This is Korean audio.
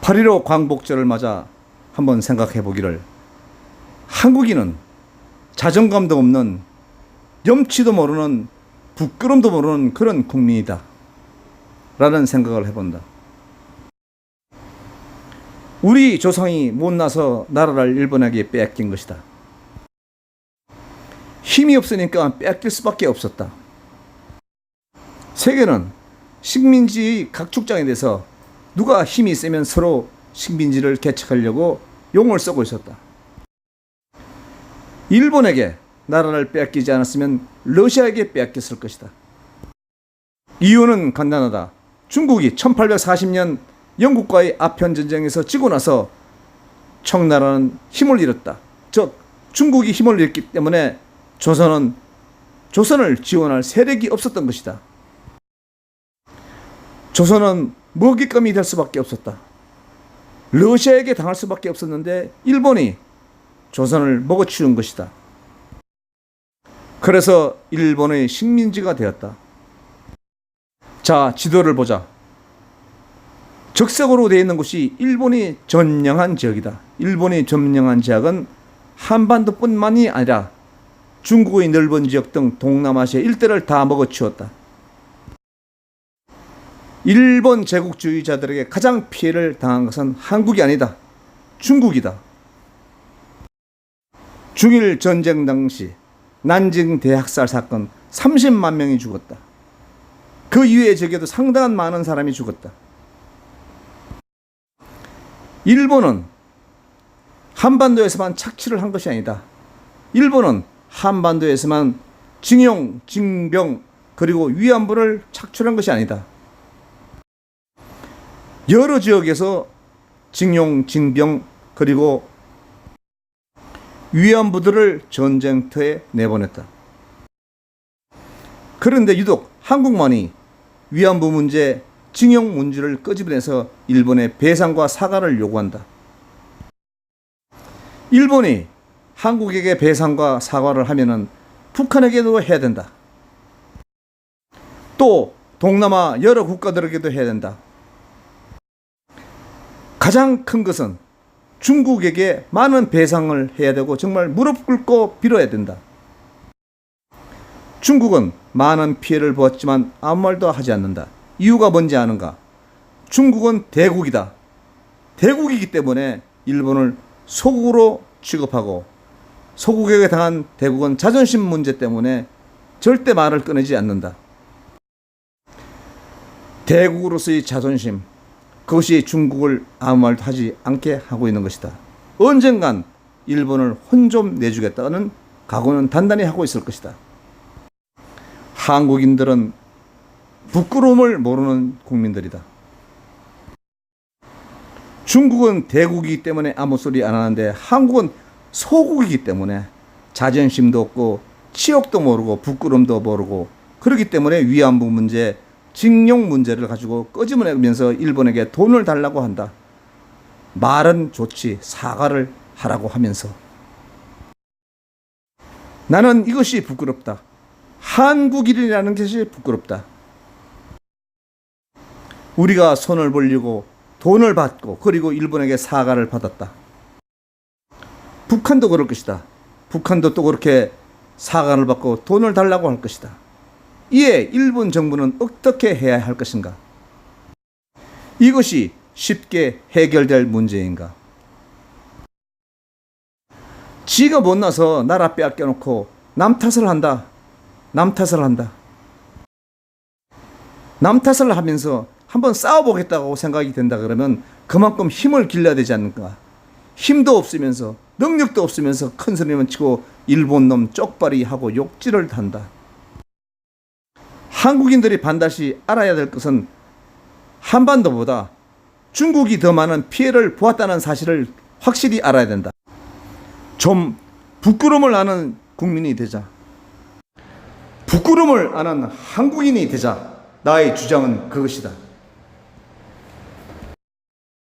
8.15 광복절을 맞아 한번 생각해 보기를, 한국인은 자존감도 없는, 염치도 모르는, 부끄럼도 모르는 그런 국민이다 라는 생각을 해본다. 우리 조상이 못나서 나라를 일본에게 빼앗긴 것이다. 힘이 없으니까 빼앗길 수밖에 없었다. 세계는 식민지의 각 축장에 대해서 누가 힘이 세면 서로 식민지를 개척하려고 용을 쓰고 있었다. 일본에게 나라를 빼앗기지 않았으면 러시아에게 빼앗겼을 것이다. 이유는 간단하다. 중국이 1840년 영국과의 아편전쟁에서 지고 나서 청나라는 힘을 잃었다. 즉 중국이 힘을 잃기 때문에 조선을 지원할 세력이 없었던 것이다. 조선은 먹잇감이 될 수밖에 없었다. 러시아에게 당할 수밖에 없었는데 일본이 조선을 먹어치운 것이다. 그래서 일본의 식민지가 되었다. 자, 지도를 보자. 적색으로 되어 있는 곳이 일본이 점령한 지역이다. 일본이 점령한 지역은 한반도뿐만이 아니라 중국의 넓은 지역 등 동남아시아 일대를 다 먹어치웠다. 일본 제국주의자들에게 가장 피해를 당한 것은 한국이 아니다. 중국이다. 중일 전쟁 당시 난징 대학살 사건 30만 명이 죽었다. 그 이외의 지역에도 상당한 많은 사람이 죽었다. 일본은 한반도에서만 착취를 한 것이 아니다. 일본은 한반도에서만 징용, 징병 그리고 위안부를 착취한 것이 아니다. 여러 지역에서 징용, 징병 그리고 위안부들을 전쟁터에 내보냈다. 그런데 유독 한국만이 위안부 문제, 징용 문제를 끄집어내서 일본의 배상과 사과를 요구한다. 일본이 한국에게 배상과 사과를 하면은 북한에게도 해야 된다. 또 동남아 여러 국가들에게도 해야 된다. 가장 큰 것은 중국에게 많은 배상을 해야 되고 정말 무릎 꿇고 빌어야 된다. 중국은 많은 피해를 보았지만 아무 말도 하지 않는다. 이유가 뭔지 아는가? 중국은 대국이다. 대국이기 때문에 일본을 소국으로 취급하고, 소국에게 당한 대국은 자존심 문제 때문에 절대 말을 꺼내지 않는다. 대국으로서의 자존심, 그것이 중국을 아무 말도 하지 않게 하고 있는 것이다. 언젠간 일본을 혼 좀 내주겠다는 각오는 단단히 하고 있을 것이다. 한국인들은 부끄러움을 모르는 국민들이다. 중국은 대국이기 때문에 아무 소리 안 하는데 한국은 소국이기 때문에 자존심도 없고 치욕도 모르고 부끄러움도 모르고, 그렇기 때문에 위안부 문제, 징용 문제를 가지고 끄집어내면서 일본에게 돈을 달라고 한다. 말은 좋지 사과를 하라고 하면서. 나는 이것이 부끄럽다. 한국인이라는 것이 부끄럽다. 우리가 손을 벌리고 돈을 받고 그리고 일본에게 사과를 받았다. 북한도 그럴 것이다. 북한도 또 그렇게 사과를 받고 돈을 달라고 할 것이다. 이에 일본 정부는 어떻게 해야 할 것인가? 이것이 쉽게 해결될 문제인가? 지가 못나서 나라 빼앗겨놓고 남 탓을 한다. 남 탓을 한다. 남 탓을 하면서 한번 싸워보겠다고 생각이 된다 그러면 그만큼 힘을 길러야 되지 않는가? 힘도 없으면서 능력도 없으면서 큰 소리만 치고 일본 놈 쪽발이 하고 욕질을 한다. 한국인들이 반드시 알아야 될 것은 한반도보다 중국이 더 많은 피해를 보았다는 사실을 확실히 알아야 된다. 좀 부끄러움을 아는 국민이 되자. 부끄러움을 아는 한국인이 되자. 나의 주장은 그것이다.